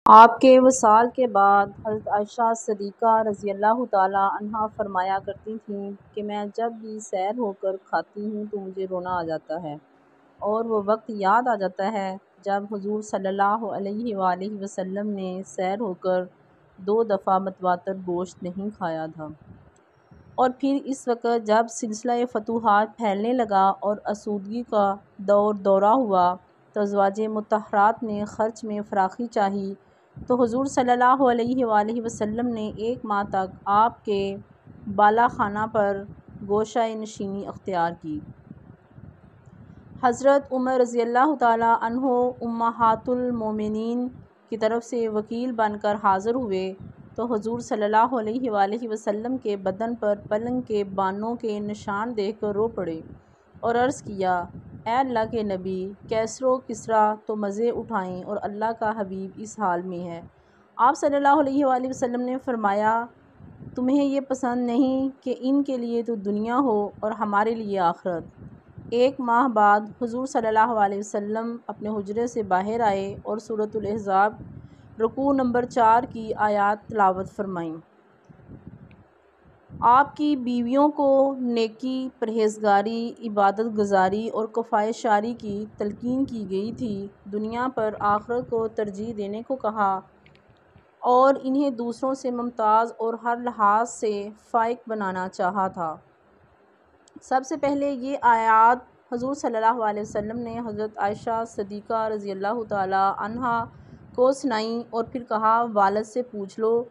آپ کے وصال کے بعد حضرت عائشہ صدیقہ رضی اللہ تعالیٰ عنہا فرمایا کرتی تھیں کہ میں جب بھی سیر ہو کر کھاتی ہوں تو مجھے رونا آ جاتا ہے، اور وہ وقت یاد آ جاتا ہے جب حضور صلی اللہ علیہ وآلہ وسلم نے سیر ہو کر 2 دفعہ متواتر گوشت نہیں کھایا تھا۔ اور پھر اس وقت جب سلسلہ فتوحات پھیلنے لگا اور آسودگی کا دورہ ہوا تو ازواج مطہرات نے خرچ میں فراخی چاہی، تو حضور صلی اللہ علیہ وآلہ وسلم نے 1 ماہ تک آپ کے بالا خانہ پر گوشہ نشینی اختیار کی۔ حضرت عمر رضی اللہ تعالیٰ عنہ امہات المومنین کی طرف سے وکیل بن کر حاضر ہوئے تو حضور صلی اللہ علیہ وآلہ وسلم کے بدن پر پلنگ کے بانوں کے نشان دیکھ کر رو پڑے اور عرض کیا، اے اللہ کے نبی، کیسر و کسریٰ تو مزے اٹھائیں اور اللہ کا حبیب اس حال میں ہے۔ آپ صلی اللہ علیہ وآلہ وسلم نے فرمایا، تمہیں یہ پسند نہیں کہ ان کے لیے تو دنیا ہو اور ہمارے لیے آخرت۔ 1 ماہ بعد حضور صلی اللہ علیہ وسلم اپنے حجرے سے باہر آئے اور سورۃ الاحزاب رکوع نمبر 4 کی آیات تلاوت فرمائیں۔ آپ کی بیویوں کو نیکی، پرہیزگاری، عبادت گزاری اور کفایت کی تلقین کی گئی تھی، دنیا پر آخرت کو ترجیح دینے کو کہا اور انہیں دوسروں سے ممتاز اور ہر لحاظ سے فائق بنانا چاہا تھا۔ سب سے پہلے یہ آیات حضور صلی اللہ علیہ وسلم نے حضرت عائشہ صدیقہ رضی اللہ تعالیٰ عنہا کو سنائیں اور پھر کہا، والد سے پوچھ لو۔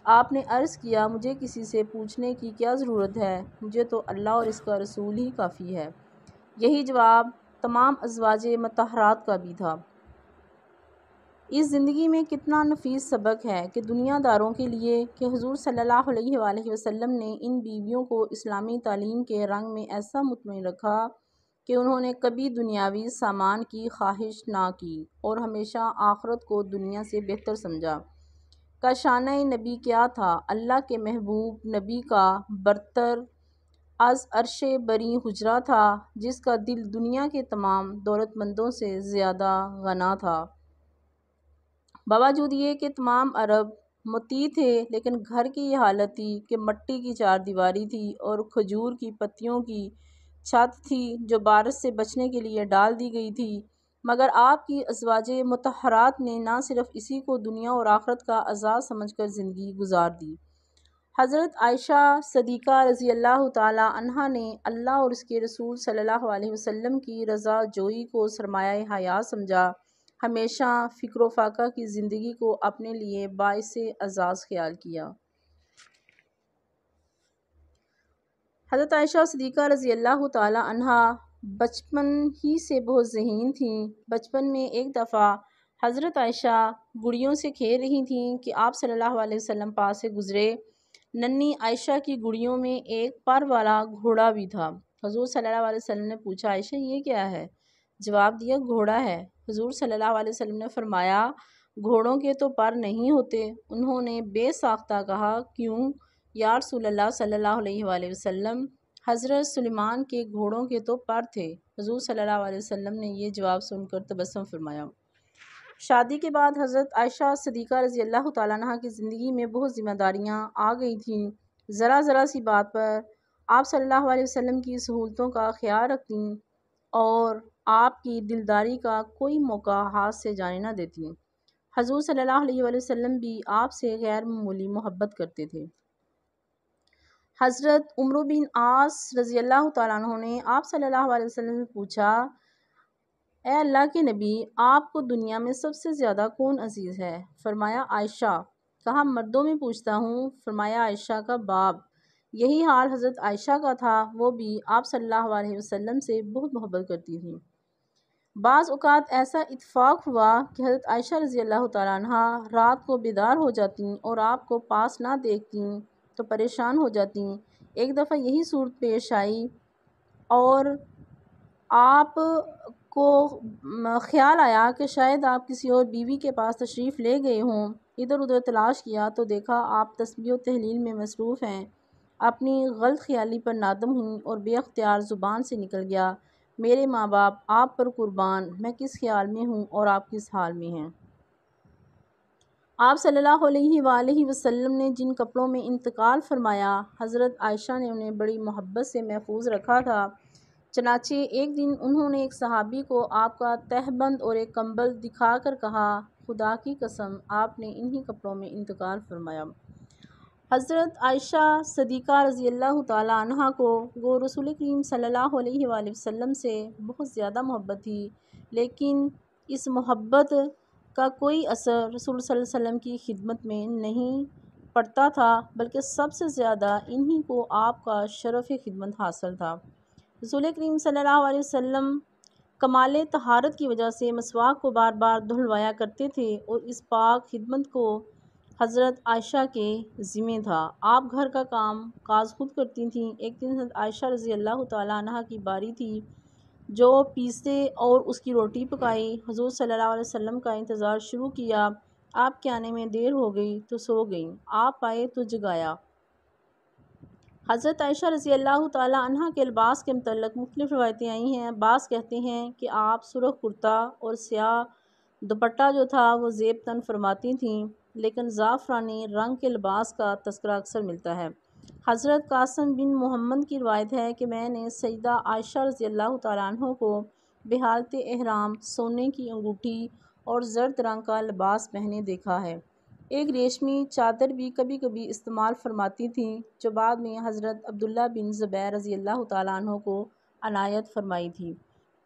آپ نے عرض کیا، مجھے کسی سے پوچھنے کی کیا ضرورت ہے، مجھے تو اللہ اور اس کا رسول ہی کافی ہے۔ یہی جواب تمام ازواج مطہرات کا بھی تھا۔ اس زندگی میں کتنا نفیس سبق ہے کہ دنیا داروں کے لیے کہ حضور صلی اللہ علیہ وآلہ وسلم نے ان بیویوں کو اسلامی تعلیم کے رنگ میں ایسا مطمئن رکھا کہ انہوں نے کبھی دنیاوی سامان کی خواہش نہ کی اور ہمیشہ آخرت کو دنیا سے بہتر سمجھا۔ کاشانہ نبی کیا تھا، اللہ کے محبوب نبی کا برتر از عرش بری حجرہ تھا، جس کا دل دنیا کے تمام دولت مندوں سے زیادہ غنا تھا۔ باوجود یہ کہ تمام عرب مطیع تھے، لیکن گھر کی یہ حالت تھی کہ مٹی کی 4 دیواری تھی اور کھجور کی پتیوں کی چھت تھی جو بارش سے بچنے کے لیے ڈال دی گئی تھی، مگر آپ کی ازواج مطہرات نے نہ صرف اسی کو دنیا اور آخرت کا اعزاز سمجھ کر زندگی گزار دی۔ حضرت عائشہ صدیقہ رضی اللہ تعالیٰ عنہا نے اللہ اور اس کے رسول صلی اللہ علیہ وسلم کی رضا جوئی کو سرمایہ حیات سمجھا، ہمیشہ فکر و فاقہ کی زندگی کو اپنے لیے باعث اعزاز خیال کیا۔ حضرت عائشہ صدیقہ رضی اللہ تعالیٰ عنہا بچپن ہی سے بہت ذہین تھیں۔ بچپن میں ایک دفعہ حضرت عائشہ گڑیوں سے کھیل رہی تھیں کہ آپ صلی اللہ علیہ وسلم پاس سے گزرے۔ ننھی عائشہ کی گڑیوں میں ایک پر والا گھوڑا بھی تھا۔ حضور صلی اللہ علیہ وسلم نے پوچھا، عائشہ یہ کیا ہے؟ جواب دیا، گھوڑا ہے۔ حضور صلی اللہ علیہ وسلم نے فرمایا، گھوڑوں کے تو پر نہیں ہوتے۔ انہوں نے بے ساختہ کہا، کیوں یا رسول اللہ صلی اللہ علیہ وآلہ وسلم؟ حضرت سلیمان کے گھوڑوں کے تو پر تھے۔ حضور صلی اللہ علیہ وسلم نے یہ جواب سن کر تبسم فرمایا۔ شادی کے بعد حضرت عائشہ صدیقہ رضی اللہ تعالیٰ عنہا کی زندگی میں بہت ذمہ داریاں آ گئی تھیں۔ ذرا ذرا سی بات پر آپ صلی اللہ علیہ وسلم کی سہولتوں کا خیال رکھتیں اور آپ کی دلداری کا کوئی موقع ہاتھ سے جانے نہ دیتیں۔ حضور صلی اللہ علیہ وآلہ وسلم بھی آپ سے غیر معمولی محبت کرتے تھے۔ حضرت عمرو بن عاص رضی اللہ تعالیٰ عنہ نے آپ صلی اللہ علیہ وسلم سے پوچھا، اے اللہ کے نبی، آپ کو دنیا میں سب سے زیادہ کون عزیز ہے؟ فرمایا، عائشہ۔ کہا، مردوں میں پوچھتا ہوں؟ فرمایا، عائشہ کا باپ۔ یہی حال حضرت عائشہ کا تھا، وہ بھی آپ صلی اللہ علیہ وسلم سے بہت محبت کرتی تھیں۔ بعض اوقات ایسا اتفاق ہوا کہ حضرت عائشہ رضی اللہ تعالیٰ عنہا رات کو بیدار ہو جاتیں اور آپ کو پاس نہ دیکھتیں تو پریشان ہو جاتیں۔ ایک دفعہ یہی صورت پیش آئی اور آپ کو خیال آیا کہ شاید آپ کسی اور بیوی کے پاس تشریف لے گئے ہوں۔ ادھر ادھر تلاش کیا تو دیکھا آپ تسبیح و تہلیل میں مصروف ہیں۔ اپنی غلط خیالی پر نادم ہوئیں اور بے اختیار زبان سے نکل گیا، میرے ماں باپ آپ پر قربان، میں کس خیال میں ہوں اور آپ کس حال میں ہیں؟ آپ صلی اللہ علیہ وآلہ وسلم نے جن کپڑوں میں انتقال فرمایا، حضرت عائشہ نے انہیں بڑی محبت سے محفوظ رکھا تھا۔ چنانچہ ایک دن انہوں نے ایک صحابی کو آپ کا تہبند اور ایک کمبل دکھا کر کہا، خدا کی قسم آپ نے انہی کپڑوں میں انتقال فرمایا۔ حضرت عائشہ صدیقہ رضی اللہ تعالیٰ عنہا کو وہ رسول کریم صلی اللہ علیہ وآلہ وسلم سے بہت زیادہ محبت تھی، لیکن اس محبت کا کوئی اثر رسول صلی اللہ علیہ وسلم کی خدمت میں نہیں پڑتا تھا، بلکہ سب سے زیادہ انہی کو آپ کا شرف خدمت حاصل تھا۔ رسول کریم صلی اللہ علیہ وسلم کمال طہارت کی وجہ سے مسواک کو بار بار دہلوایا کرتے تھے اور اس پاک خدمت کو حضرت عائشہ کے ذمہ تھا۔ آپ گھر کا کام کاج خود کرتی تھیں۔ ایک دن حضرت عائشہ رضی اللہ تعالیٰ عنہا کی باری تھی، جو پیسے اور اس کی روٹی پکائی۔ حضور صلی اللہ علیہ وسلم کا انتظار شروع کیا۔ آپ کے آنے میں دیر ہو گئی تو سو گئیں، آپ آئے تو جگایا۔ حضرت عائشہ رضی اللہ تعالیٰ عنہا کے لباس کے متعلق مختلف روایتیں آئی ہیں۔ بعض کہتے ہیں کہ آپ سرخ کرتا اور سیاہ دوپٹہ جو تھا وہ زیب تن فرماتی تھیں، لیکن زعفرانی رنگ کے لباس کا تذکرہ اکثر ملتا ہے۔ حضرت قاسم بن محمد کی روایت ہے کہ میں نے سیدہ عائشہ رضی اللہ تعالیٰ عنہ کو بحالت احرام سونے کی انگوٹھی اور زرد رنگ کا لباس پہنے دیکھا ہے۔ ایک ریشمی چادر بھی کبھی کبھی استعمال فرماتی تھیں، جو بعد میں حضرت عبداللہ بن زبیر رضی اللہ تعالیٰ عنہ کو عنایت فرمائی تھی۔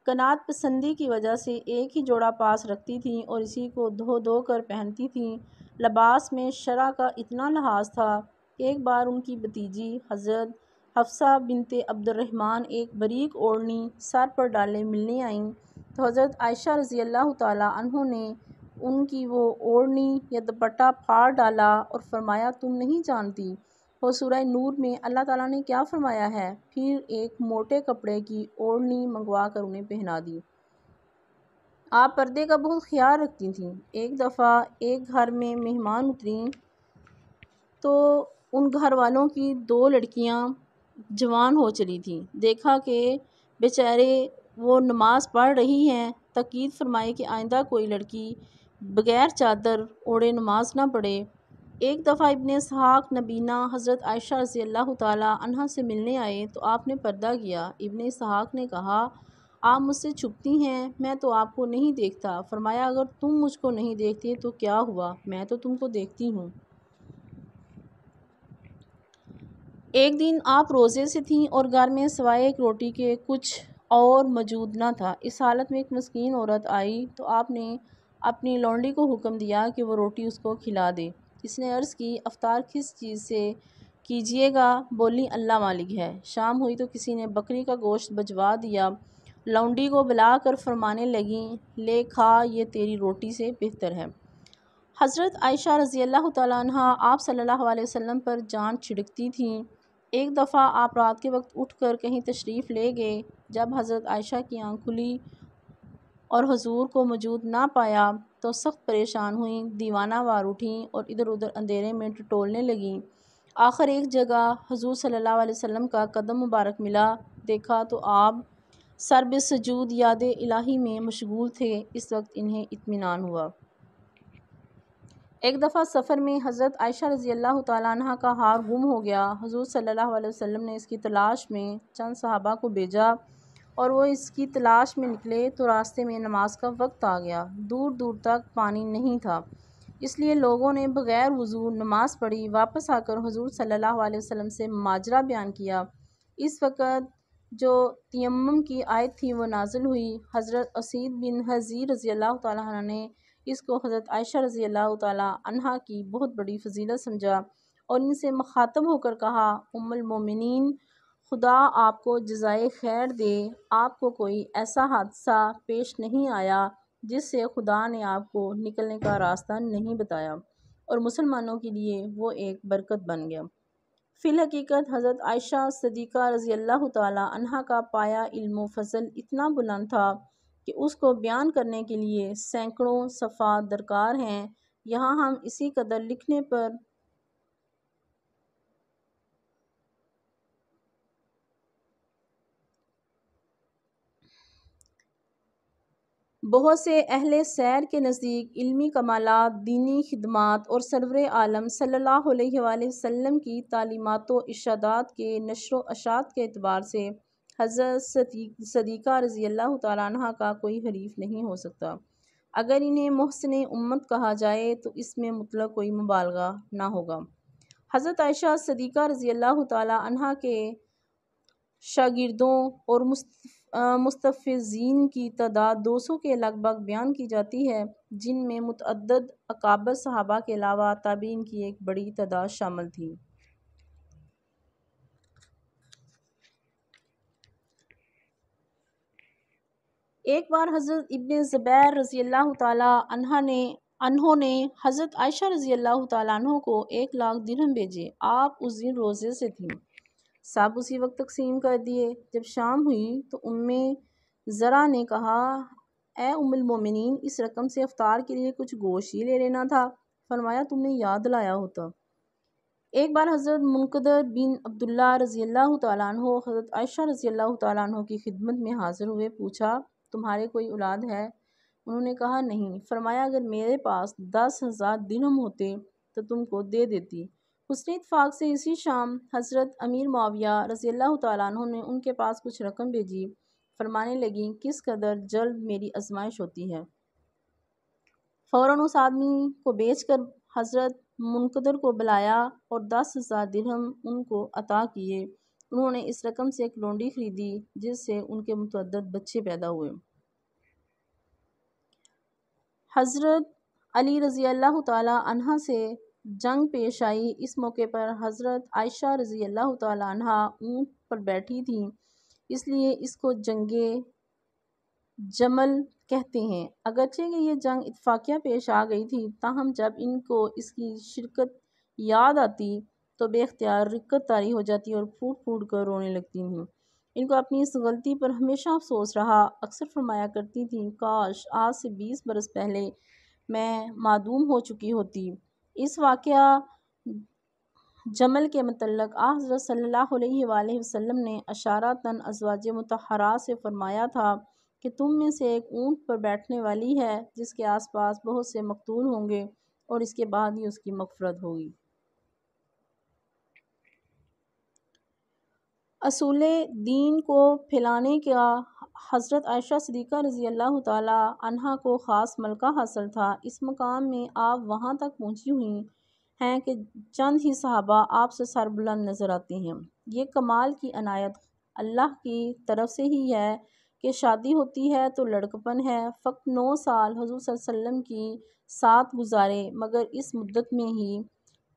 قناعت پسندی کی وجہ سے ایک ہی جوڑا پاس رکھتی تھیں اور اسی کو دھو دھو کر پہنتی تھیں۔ لباس میں شرع کا اتنا لحاظ تھا کہ ایک بار ان کی بھتیجی حضرت حفصہ بنت عبد الرحمن ایک باریک اوڑھنی سر پر ڈالے ملنے آئیں تو حضرت عائشہ رضی اللہ تعالیٰ عنہ نے ان کی وہ اوڑھنی یا دوپٹہ پھاڑ ڈالا اور فرمایا، تم نہیں جانتی وہ سورہ نور میں اللہ تعالیٰ نے کیا فرمایا ہے؟ پھر ایک موٹے کپڑے کی اوڑھنی منگوا کر انہیں پہنا دی۔ آپ پردے کا بہت خیال رکھتی تھیں۔ ایک دفعہ ایک گھر میں مہمان اتریں تو ان گھر والوں کی دو لڑکیاں جوان ہو چلی تھیں۔ دیکھا کہ بیچارے وہ نماز پڑھ رہی ہیں، تاکید فرمائی کہ آئندہ کوئی لڑکی بغیر چادر اوڑھے نماز نہ پڑھے۔ ایک دفعہ ابن اسحاق نبینہ حضرت عائشہ رضی اللہ تعالیٰ عنہا سے ملنے آئے تو آپ نے پردہ کیا۔ ابن اسحاق نے کہا، آپ مجھ سے چھپتی ہیں، میں تو آپ کو نہیں دیکھتا۔ فرمایا، اگر تم مجھ کو نہیں دیکھتے تو کیا ہوا، میں تو تم کو دیکھتی ہوں۔ ایک دن آپ روزے سے تھیں اور گھر میں سوائے ایک روٹی کے کچھ اور موجود نہ تھا۔ اس حالت میں ایک مسکین عورت آئی تو آپ نے اپنی لونڈی کو حکم دیا کہ وہ روٹی اس کو کھلا دے۔ اس نے عرض کی، افطار کس چیز سے کیجیے گا؟ بولی، اللہ مالک ہے۔ شام ہوئی تو کسی نے بکری کا گوشت بھجوا دیا۔ لونڈی کو بلا کر فرمانے لگیں، لے کھا، یہ تیری روٹی سے بہتر ہے۔ حضرت عائشہ رضی اللہ تعالیٰ عنہا آپ صلی اللہ علیہ وسلم پر جان چھڑکتی تھیں۔ ایک دفعہ آپ رات کے وقت اٹھ کر کہیں تشریف لے گئے۔ جب حضرت عائشہ کی آنکھ کھلی اور حضور کو موجود نہ پایا تو سخت پریشان ہوئیں، دیوانہ وار اٹھیں اور ادھر ادھر اندھیرے میں ٹٹولنے لگیں۔ آخر ایک جگہ حضور صلی اللہ علیہ وسلم کا قدم مبارک ملا، دیکھا تو آپ سر بسجود یاد الہی میں مشغول تھے۔ اس وقت انہیں اطمینان ہوا۔ ایک دفعہ سفر میں حضرت عائشہ رضی اللہ تعالیٰ عنہا کا ہار گم ہو گیا۔ حضور صلی اللہ علیہ وسلم نے اس کی تلاش میں چند صحابہ کو بھیجا اور وہ اس کی تلاش میں نکلے تو راستے میں نماز کا وقت آ گیا۔ دور دور تک پانی نہیں تھا، اس لیے لوگوں نے بغیر وضو نماز پڑھی۔ واپس آ کر حضور صلی اللہ علیہ وسلم سے ماجرا بیان کیا۔ اس وقت جو تیمم کی آیت تھی وہ نازل ہوئی۔ حضرت اسید بن حضیر رضی اللہ تعالیٰ عنہ نے اس کو حضرت عائشہ رضی اللہ تعالیٰ عنہا کی بہت بڑی فضیلت سمجھا اور ان سے مخاطب ہو کر کہا، ام المومنین، خدا آپ کو جزائے خیر دے، آپ کو کوئی ایسا حادثہ پیش نہیں آیا جس سے خدا نے آپ کو نکلنے کا راستہ نہیں بتایا اور مسلمانوں کے لیے وہ ایک برکت بن گیا۔ فی الحقیقت حضرت عائشہ صدیقہ رضی اللہ تعالیٰ عنہا کا پایہ علم و فضل اتنا بلند تھا کہ اس کو بیان کرنے کے لیے سینکڑوں صفحات درکار ہیں۔ یہاں ہم اسی قدر لکھنے پر بہت سے اہل سیر کے نزدیک علمی کمالات، دینی خدمات اور سرور عالم صلی اللہ علیہ وآلہ وسلم کی تعلیمات و ارشادات کے نشر و اشاعت کے اعتبار سے حضرت صدیقہ رضی اللہ تعالیٰ عنہ کا کوئی حریف نہیں ہو سکتا۔ اگر انہیں محسن امت کہا جائے تو اس میں مطلق کوئی مبالغہ نہ ہوگا۔ حضرت عائشہ صدیقہ رضی اللہ تعالیٰ عنہ کے شاگردوں اور مستفیضین کی تعداد 200 کے لگ بھگ بیان کی جاتی ہے، جن میں متعدد اکابر صحابہ کے علاوہ تابعین کی ایک بڑی تعداد شامل تھی۔ ایک بار حضرت ابن زبیر رضی اللہ تعالیٰ عنہ نے حضرت عائشہ رضی اللہ تعالیٰ عنہ کو 1,00,000 درہم بھیجے۔ آپ اس دن روزے سے تھیں، سب اسی وقت تقسیم کر دیے۔ جب شام ہوئی تو زرع نے کہا، اے ام المومنین، اس رقم سے افطار کے لیے کچھ گوشت ہی لے لینا تھا۔ فرمایا، تم نے یاد دلایا ہوتا۔ ایک بار حضرت منقدر بن عبداللہ رضی اللہ تعالیٰ عنہ حضرت عائشہ رضی اللہ تعالیٰ عنہ کی خدمت میں حاضر ہوئے۔ پوچھا، تمہارے کوئی اولاد ہے؟ انہوں نے کہا، نہیں۔ فرمایا، اگر میرے پاس 10,000 درہم ہوتے تو تم کو دے دیتی۔ حسن اتفاق سے اسی شام حضرت امیر معاویہ رضی اللہ تعالیٰ عنہ نے ان کے پاس کچھ رقم بھیجی۔ فرمانے لگیں، کس قدر جلد میری آزمائش ہوتی ہے۔ فوراً اس آدمی کو بیچ کر حضرت منقدر کو بلایا اور 10,000 درہم ان کو عطا کیے۔ انہوں نے اس رقم سے ایک لونڈی خریدی جس سے ان کے متعدد بچے پیدا ہوئے۔ حضرت علی رضی اللہ تعالیٰ عنہ سے جنگ پیش آئی۔ اس موقع پر حضرت عائشہ رضی اللہ تعالیٰ عنہ اونٹ پر بیٹھی تھیں، اس لیے اس کو جنگ جمل کہتے ہیں۔ اگرچہ کہ یہ جنگ اتفاقیہ پیش آ گئی تھی، تاہم جب ان کو اس کی شرکت یاد آتی تو بے اختیار رقت طاری ہو جاتی اور پھوٹ پھوٹ کر رونے لگتی تھیں۔ ان کو اپنی اس غلطی پر ہمیشہ افسوس رہا۔ اکثر فرمایا کرتی تھیں، کاش آج سے 20 برس پہلے میں معدوم ہو چکی ہوتی۔ اس واقعہ جمل کے متعلق حضرت صلی اللہ علیہ وآلہ وسلم نے اشارتاً ازواج مطہرات سے فرمایا تھا کہ تم میں سے ایک اونٹ پر بیٹھنے والی ہے جس کے آس پاس بہت سے مقتول ہوں گے اور اس کے بعد ہی اس کی مغفرت ہوگی۔ اصول دین کو پھیلانے کا حضرت عائشہ صدیقہ رضی اللہ تعالیٰ عنہ کو خاص ملکہ حاصل تھا۔ اس مقام میں آپ وہاں تک پہنچی ہوئی ہیں کہ چند ہی صحابہ آپ سے سربلند نظر آتے ہیں۔ یہ کمال کی عنایت اللہ کی طرف سے ہی ہے کہ شادی ہوتی ہے تو لڑکپن ہے۔ فقط 9 سال حضور صلی اللہ علیہ وسلم کی ساتھ گزارے، مگر اس مدت میں ہی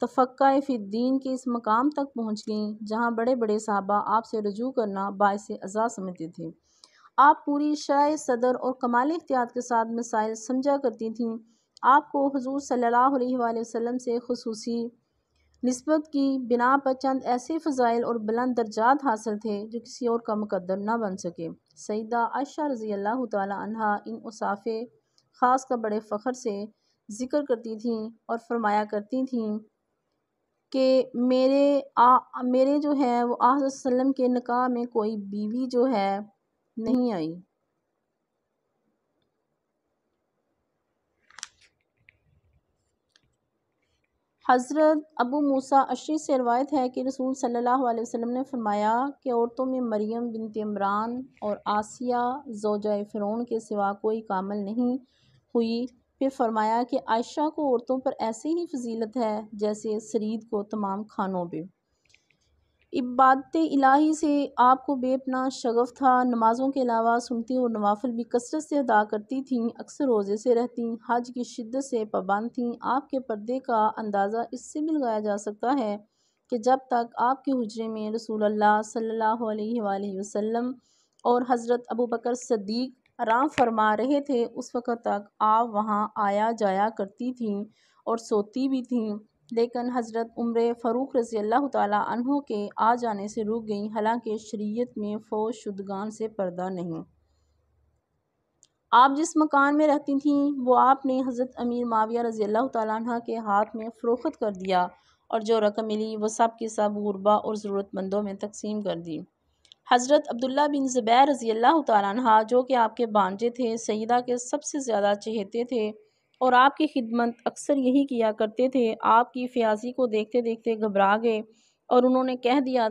تفقہ فی الدین کے اس مقام تک پہنچ گئیں جہاں بڑے بڑے صحابہ آپ سے رجوع کرنا باعث عزا سمجھتے تھے۔ آپ پوری شرح صدر اور کمال احتیاط کے ساتھ مسائل سمجھا کرتی تھیں۔ آپ کو حضور صلی اللہ علیہ وآلہ وسلم سے خصوصی نسبت کی بنا پر چند ایسے فضائل اور بلند درجات حاصل تھے جو کسی اور کا مقدر نہ بن سکے۔ سیدہ عائشہ رضی اللہ تعالیٰ عنہ ان اوصاف خاص کا بڑے فخر سے ذکر کرتی تھیں اور فرمایا کرتی تھیں کہ میرے جو ہے وہ آقا صلی اللہ علیہ وسلم کے نکاح میں کوئی بیوی جو ہے نہیں آئی۔ حضرت ابو موسیٰ اشعری سے روایت ہے کہ رسول صلی اللہ علیہ وسلم نے فرمایا کہ عورتوں میں مریم بنت عمران اور آسیہ زوجہ فرعون کے سوا کوئی کامل نہیں ہوئی۔ پھر فرمایا کہ عائشہ کو عورتوں پر ایسے ہی فضیلت ہے جیسے ثرید کو تمام کھانوں پہ۔ عبادت الہی سے آپ کو بے پناہ شغف تھا۔ نمازوں کے علاوہ سنتیں اور نوافل بھی کثرت سے ادا کرتی تھیں، اکثر روزے سے رہتیں، حج کی شدت سے پابند تھیں۔ آپ کے پردے کا اندازہ اس سے بھی لگایا جا سکتا ہے کہ جب تک آپ کے حجرے میں رسول اللہ صلی اللہ علیہ وآلہ وسلم اور حضرت ابوبکر صدیق آرام فرما رہے تھے، اس وقت تک آپ وہاں آیا جایا کرتی تھیں اور سوتی بھی تھیں، لیکن حضرت عمر فاروق رضی اللہ تعالیٰ عنہ کے آ جانے سے رک گئیں، حالانکہ شریعت میں فوت شدگان سے پردہ نہیں۔ آپ جس مکان میں رہتی تھیں وہ آپ نے حضرت امیر معاویہ رضی اللہ تعالیٰ عنہ کے ہاتھ میں فروخت کر دیا اور جو رقم ملی وہ سب کی سب غربا اور ضرورت مندوں میں تقسیم کر دی۔ حضرت عبداللہ بن زبیر رضی اللہ تعالیٰ عنہ جو کہ آپ کے بانجے تھے، سیدہ کے سب سے زیادہ چہیتے تھے اور آپ کی خدمت اکثر یہی کیا کرتے تھے، آپ کی فیاضی کو دیکھتے دیکھتے گھبرا گئے اور انہوں نے کہہ دیا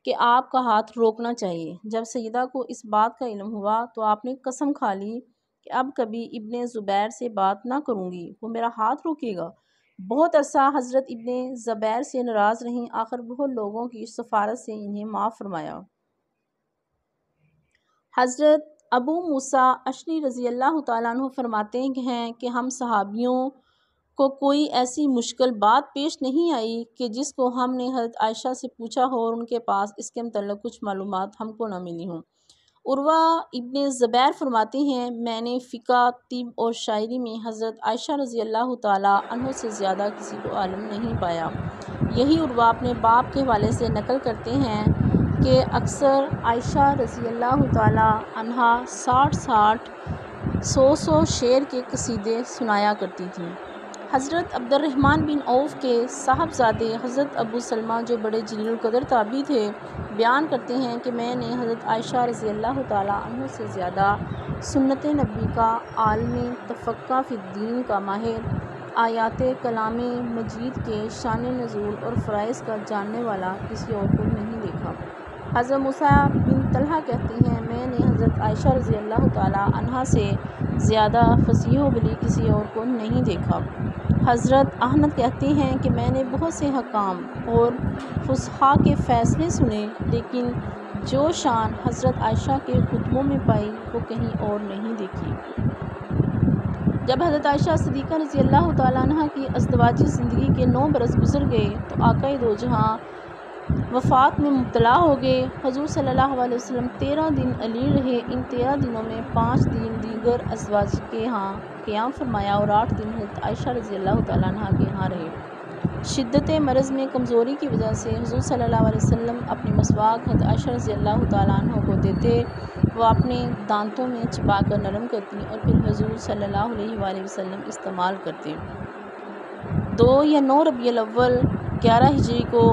کہ آپ کا ہاتھ روکنا چاہیے۔ جب سیدہ کو اس بات کا علم ہوا تو آپ نے قسم کھا لی کہ اب کبھی ابن زبیر سے بات نہ کروں گی، وہ میرا ہاتھ روکے گا۔ بہت عرصہ حضرت ابن زبیر سے ناراض رہیں، آخر بہت لوگوں کی سفارت سے انہیں معاف فرمایا۔ حضرت ابو موسیٰ اشعری رضی اللہ تعالیٰ عنہ فرماتے ہیں کہ ہم صحابیوں کو کوئی ایسی مشکل بات پیش نہیں آئی کہ جس کو ہم نے حضرت عائشہ سے پوچھا ہو اور ان کے پاس اس کے متعلق کچھ معلومات ہم کو نہ ملی ہوں۔ عروہ ابن زبیر فرماتے ہیں میں نے فقہ، طب اور شاعری میں حضرت عائشہ رضی اللہ تعالیٰ عنہ سے زیادہ کسی کو عالم نہیں پایا۔ یہی عروہ اپنے باپ کے حوالے سے نقل کرتے ہیں کہ اکثر عائشہ رضی اللہ تعالیٰ عنہ 60 شعر کے قصیدے سنایا کرتی تھیں۔ حضرت عبد الرحمن بن عوف کے صاحبزادے حضرت ابو سلمہ جو بڑے جلیل القدر تابعی تھے، بیان کرتے ہیں کہ میں نے حضرت عائشہ رضی اللہ تعالیٰ عنہ سے زیادہ سنت نبی کا عالم تفقہ فی الدین کا ماہر، آیات کلام مجید کے شان نزول اور فرائض کا جاننے والا کسی اور کو نہیں دیکھا۔ حضرت موسیٰ بن طلحہ کہتے ہیں میں نے حضرت عائشہ رضی اللہ تعالیٰ عنہ سے زیادہ فصیح و بلیغ کسی اور کو نہیں دیکھا۔ حضرت احمد کہتے ہیں کہ میں نے بہت سے حکام اور فصحاء کے فیصلے سنے، لیکن جو شان حضرت عائشہ کے خطبوں میں پائی وہ کہیں اور نہیں دیکھی۔ جب حضرت عائشہ صدیقہ رضی اللہ تعالیٰ عنہ کی ازدواجی زندگی کے 9 برس گزر گئے تو آقائے دو جہاں وفات میں مبتلا ہو گئے۔ حضور صلی اللہ علیہ وسلم 13 دن علیل رہے۔ ان 13 دنوں میں 5 دن دیگر ازواج کے ہاں قیام فرمایا اور 8 دن حضرت عائشہ رضی اللہ تعالیٰ عنہ کے ہاں رہے۔ شدت مرض میں کمزوری کی وجہ سے حضور صلی اللہ علیہ وسلم اپنی مسواک حضرت عائشہ رضی اللہ تعالیٰ عنہ کو دیتے، وہ اپنے دانتوں میں چبا کر نرم کرتی اور پھر حضور صلی اللہ علیہ وآلہ وسلم استعمال کرتے۔ 2 یا 9 ربیع الاول 11 ہجری کو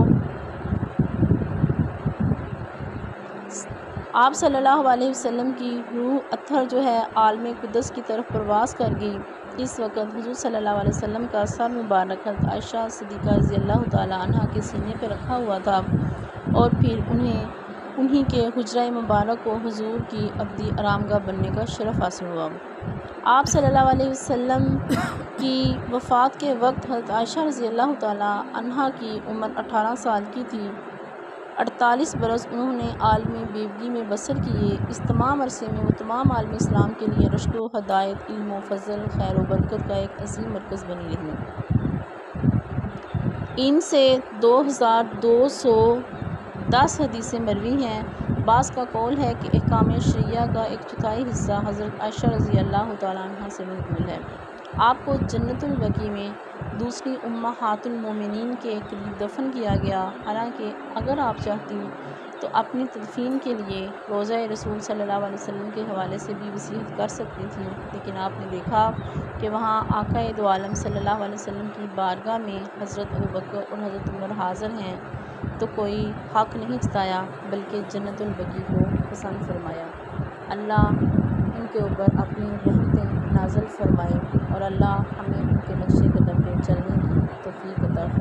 آپ صلی اللہ علیہ وسلم کی روح اطہر جو ہے عالم قدس کی طرف پرواز کر گئی۔ اس وقت حضور صلی اللہ علیہ وسلم کا سر مبارک حضرت عائشہ صدیقہ رضی اللہ تعالیٰ عنہ کے سینے پہ رکھا ہوا تھا اور پھر انہی کے حجرہ مبارک کو حضور کی ابدی آرامگاہ بننے کا شرف حاصل ہوا۔ آپ صلی اللہ علیہ وسلم کی وفات کے وقت حضرت عائشہ رضی اللہ تعالیٰ عنہ کی عمر 18 سال کی تھی۔ 48 برس انہوں نے عالم بیوگی میں بسر کیے۔ اس تمام عرصے میں وہ تمام عالم اسلام کے لیے رشد و ہدایت، علم و فضل، خیر و برکت کا ایک عظیم مرکز بنی رہیں۔ ان سے 2210 حدیثیں مروی ہیں۔ بعض کا قول ہے کہ احکام شرعیہ کا 1/4 حصہ حضرت عائشہ رضی اللہ تعالیٰ عنہ سے منقول ہے۔ آپ کو جنت البقیع میں دوسری امہات المومنین کے قریب دفن کیا گیا، حالانکہ اگر آپ چاہتی تو اپنی تدفین کے لیے روضہ رسول صلی اللہ علیہ وسلم کے حوالے سے بھی وصیت کر سکتی تھیں، لیکن آپ نے دیکھا کہ وہاں آقائے دو عالم صلی اللہ علیہ وسلم کی بارگاہ میں حضرت ابوبکر اور حضرت عمر حاضر ہیں تو کوئی حق نہیں جتایا بلکہ جنت البقیع کو پسند فرمایا۔ اللہ ان کے اوپر اپنی رحمتیں نازل فرمائے اور اللہ ہمیں ان کے نقش قدم پہ چلنے کی توفیق عطا فرمائے۔